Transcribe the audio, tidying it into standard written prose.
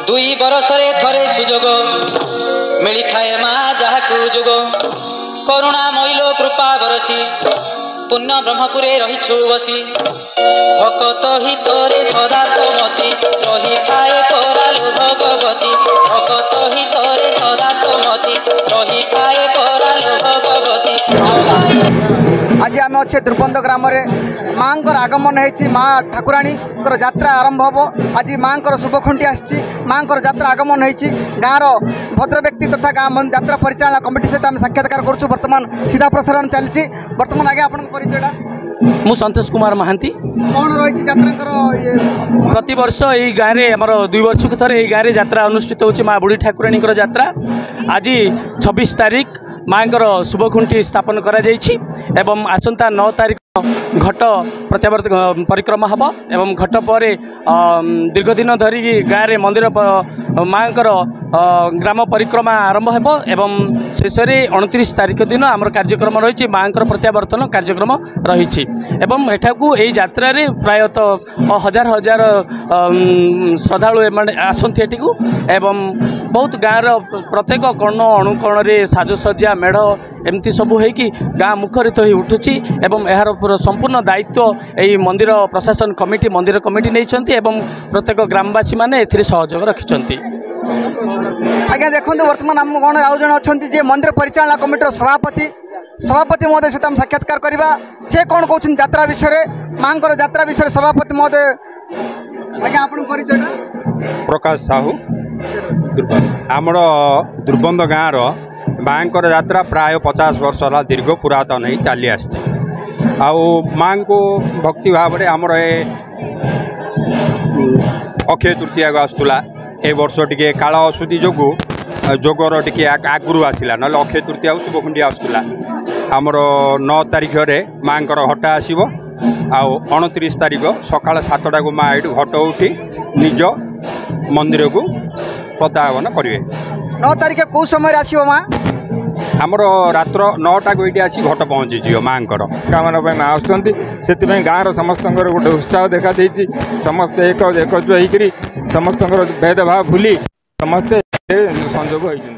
दुई बरसरे थरे सुजोग मिली थाए माँ जहाकू जुग करुणा मैलो कृपा बरसी पुण्य ब्रह्मपुरे रहिछु बसी भकत हितरे सदा तोमती रही थाए करालु भगवती भकत हितरे सदा तोमती रही थाए करालु भगवती। आज आम अच्छे द्रुपंद ग्राम माँ आगमन होती माँ ठाकुराणी यात्रा आरंभ हम आज माँ शुभखुंटी आसी माँ यात्रा आगमन होती गाँव भद्र व्यक्ति तथा गाँव यात्रा परिचालना कमिटी सहित आम साक्षात्कार करुँ बर्तमान सीधा प्रसारण चलती बर्तमान आगे आप परिचय मु संतोष कुमार महांती कौन रही यात्रा प्रति वर्ष यही गाँव में आमर 2 वर्ष को थे गाँव में यात्रा अनुष्ठित होची माँ बुढ़ी ठाकुराणी यात्रा आज 26 तारीख माँ शुभखुंटी स्थापन करा जाइछि एवं आसंता 9 तारीख घट प्रत्यावर्त परिक्रमा हम एवं घट पर दीर्घ दिन धरिक गाँव में मंदिर माँ ग्राम परिक्रमा आरंभ हो एवं शेष 29 तारीख दिन आम कार्यक्रम रही माँ प्रत्यावर्तन कार्यक्रम रही एवं एठाकू यही यात्रा प्रायतः हजार हजार श्रद्धालु आसती एटिकू एवं बहुत गाँव प्रत्येक कर्ण अणुकण साजसज्जा मेढ़ एमती सबू होगी गाँ मुखरित हो उठुची एवं यार संपूर्ण दायित्व यही मंदिर प्रशासन कमिटी मंदिर कमिटी नहीं एवं प्रत्येक ग्रामवासी मैंने सहयोग रखिंट। आज्ञा देखो बर्तमान आम गण आउ जन अच्छा जे मंदिर परिचालना कमिटर सभापति महोदय सहित साक्षात्कार करवा से कौन कहते यात्रा विषय माँ यात्रा विषय सभापति महोदय आज्ञा आप परिचय प्रकाश साहू आमर दुर्बंध गाँव माँ यात्रा प्राय 50 वर्ष है दीर्घ पुरातन ही चली आसी माँ को भक्ति भाव में आमर अक्षय तृतीया को आसूला ए वर्ष टी काल अशुद्धि जो जोगर टी आगुरी आसला ना अक्षय तृतीया शुभखुंडी आसूला आमर 9 तारीख में माँ हटा आसो 29 तारीख सका 7टा को माँ ये घट उठी निज मंदिर को प्रत्यावन करेंगे। 9 तारीख कौ समय आसो माँ आमर रात्र 9टा को ये आसी घट पहुँची माँ कामना माँ आसुँच से गाँव समस्त गोटे उत्साह देखा देती समस्ते एकजुट होकर समस्त भेदभाव भूली समस्ते संजोग होती।